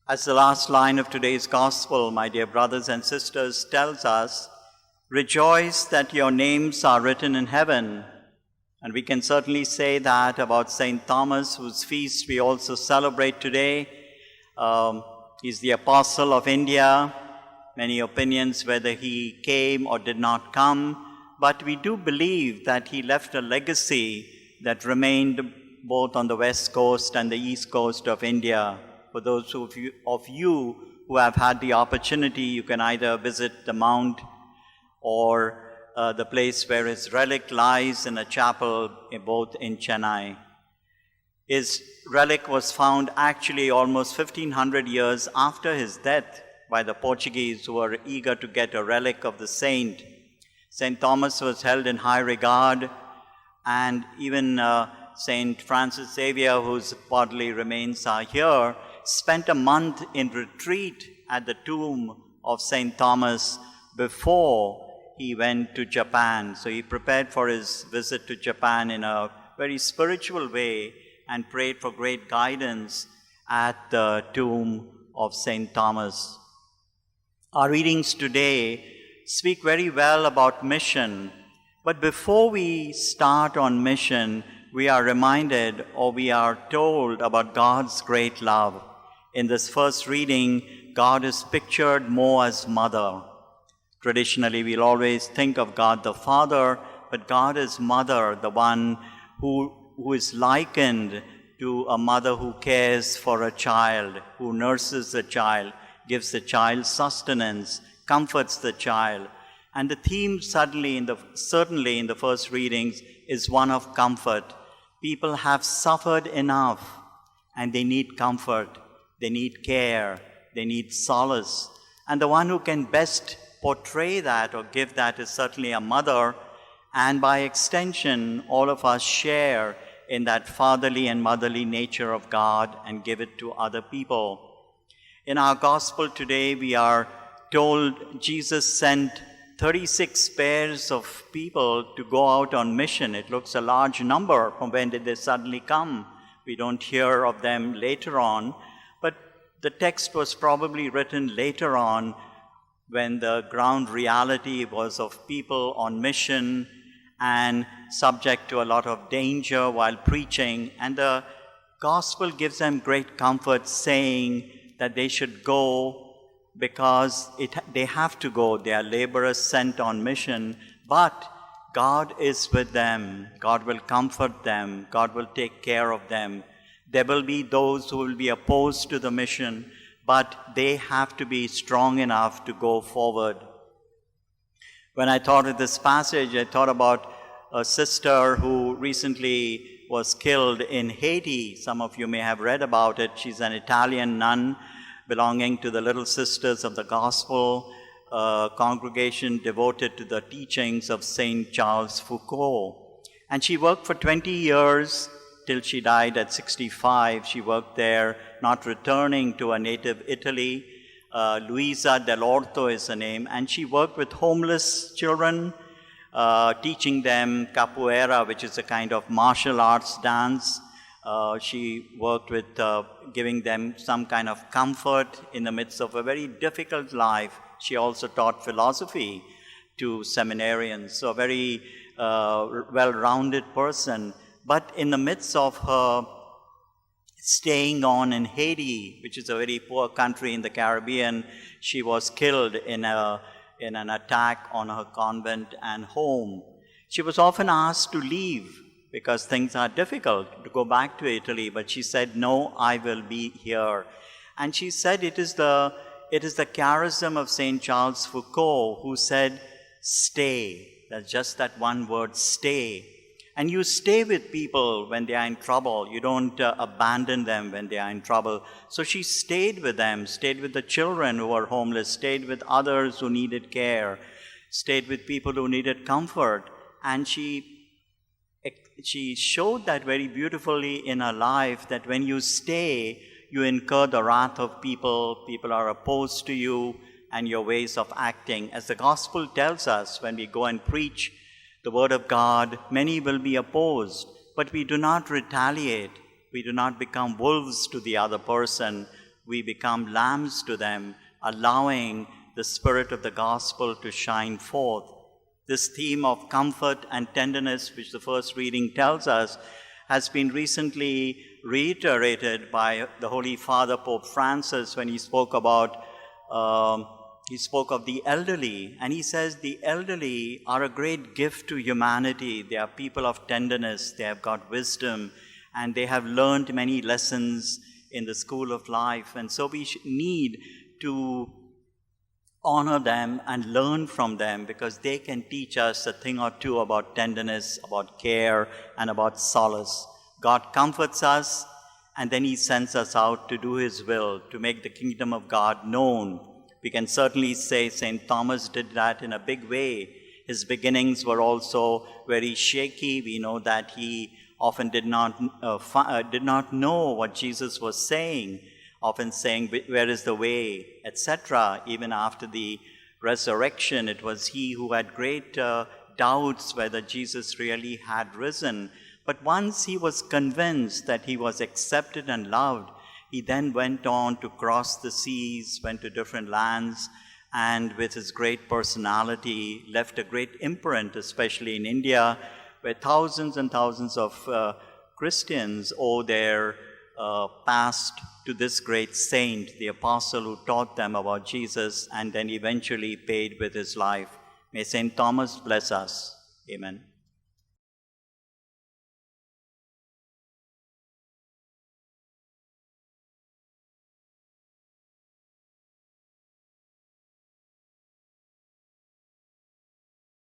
As the last line of today's gospel, my dear brothers and sisters, tells us, rejoice that your names are written in heaven. And we can certainly say that about St. Thomas, whose feast we also celebrate today. He's the apostle of India. Many opinions whether he came or did not come, but we do believe that he left a legacy that remained both on the west coast and the east coast of India. For those of you who have had the opportunity, you can either visit the mount or the place where his relic lies in a chapel both in Chennai. His relic was found actually almost 1500 years after his death by the Portuguese, who were eager to get a relic of the saint. St. Thomas was held in high regard, and even St. Francis Xavier, whose bodily remains are here, spent a month in retreat at the tomb of St. Thomas before he went to Japan. So he prepared for his visit to Japan in a very spiritual way and prayed for great guidance at the tomb of St. Thomas. Our readings today speak very well about mission, but before we start on mission, we are reminded or we are told about God's great love. In this first reading, God is pictured more as mother. Traditionally, we'll always think of God the Father, but God is mother, the one who is likened to a mother who cares for a child, who nurses the child, gives the child sustenance, comforts the child. And the theme certainly in the first readings is one of comfort. People have suffered enough and they need comfort, they need care, they need solace. And the one who can best portray that or give that is certainly a mother. And by extension, all of us share in that fatherly and motherly nature of God and give it to other people. In our gospel today, we are told Jesus sent 36 pairs of people to go out on mission. It looks a large number. From when did they suddenly come? We don't hear of them later on. But the text was probably written later on when the ground reality was of people on mission and subject to a lot of danger while preaching. And the gospel gives them great comfort, saying that they should go because they have to go. They are laborers sent on mission, but God is with them. God will comfort them. God will take care of them. There will be those who will be opposed to the mission, but they have to be strong enough to go forward. When I thought of this passage, I thought about a sister who recently was killed in Haiti. Some of you may have read about it. She's an Italian nun belonging to the Little Sisters of the Gospel, a congregation devoted to the teachings of St. Charles Foucault. And she worked for 20 years till she died at 65. She worked there, not returning to her native Italy. Luisa dell'Orto is her name. And she worked with homeless children, teaching them capoeira, which is a kind of martial arts dance. She worked with giving them some kind of comfort in the midst of a very difficult life. She also taught philosophy to seminarians, so a very well-rounded person. But in the midst of her staying on in Haiti, which is a very poor country in the Caribbean, she was killed in an attack on her convent and home. She was often asked to leave because things are difficult, to go back to Italy, but she said, no, I will be here. And she said it is the charism of St. Charles Foucault who said, stay. That's just that one word, stay. And you stay with people when they are in trouble. You don't abandon them when they are in trouble. So she stayed with them, stayed with the children who were homeless, stayed with others who needed care, stayed with people who needed comfort. And she showed that very beautifully in her life, that when you stay, you incur the wrath of people. People are opposed to you and your ways of acting. As the gospel tells us, when we go and preach the word of God, many will be opposed, but we do not retaliate. We do not become wolves to the other person, we become lambs to them, allowing the spirit of the gospel to shine forth. This theme of comfort and tenderness, which the first reading tells us, has been recently reiterated by the Holy Father Pope Francis when he spoke about he spoke of the elderly, and he says the elderly are a great gift to humanity. They are people of tenderness, they have got wisdom, and they have learned many lessons in the school of life. And so we need to honor them and learn from them, because they can teach us a thing or two about tenderness, about care, and about solace. God comforts us, and then he sends us out to do his will, to make the kingdom of God known. We can certainly say St. Thomas did that in a big way. His beginnings were also very shaky. We know that he often did not know what Jesus was saying, often saying, "Where is the way?" etc. Even after the resurrection, it was he who had great doubts whether Jesus really had risen. But once he was convinced that he was accepted and loved, he then went on to cross the seas, went to different lands, and with his great personality left a great imprint, especially in India, where thousands and thousands of Christians owe their past to this great saint, the apostle who taught them about Jesus and then eventually paid with his life. May St. Thomas bless us. Amen.